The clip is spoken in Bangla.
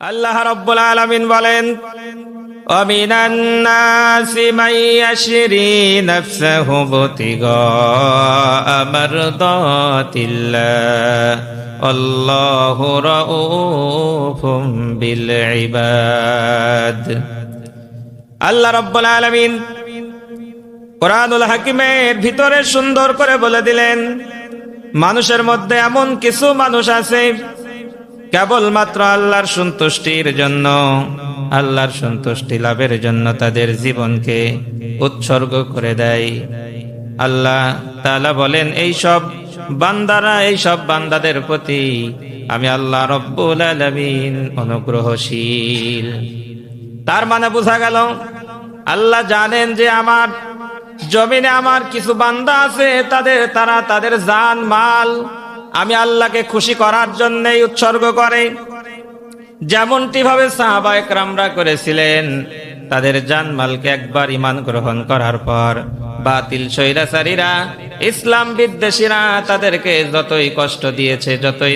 আল্লাহ রাব্বুল আলামিন বলেন, وَمِنَ النَّاسِ مَن يَشْرِي نَفْسَهُ ابْتِغَاءَ مَرْضَاتِ اللَّهِ وَاللَّهُ رَءُوفٌ بِالْعِبَادِ। আল্লাহ রাব্বুল আলামিন কোরআনুল হাকিমের ভিতরে সুন্দর করে বলে দিলেন, মানুষের মধ্যে এমন কিছু মানুষ আছে কেবলমাত্র আল্লাহর সন্তুষ্টির জন্য, আল্লাহর সন্তুষ্টি লাভের জন্য তাদের জীবনকে উৎসর্গ করে দেয়। আল্লাহ তাআলা বলেন, এই সব বান্দাদের প্রতি আমি আল্লাহ রব্বুল আলামিন অনুগ্রহশীল। তার মানে বোঝা গেল, আল্লাহ জানেন যে আমার জমিনে আমার কিছু বান্দা আছে, তারা তাদের জান মাল আমি আল্লাহকে খুশি করার জন্যই উৎসর্গ করে। যেমনটি ভাবে সাহাবায়ে কেরামরা করেছিলেন, তাদের জানমালকে একবার ঈমান গ্রহণ করার পর বাতিল স্বৈরাচারীরা, ইসলাম বিদ্বেষীরা তাদেরকে যতই কষ্ট দিয়েছে, যতই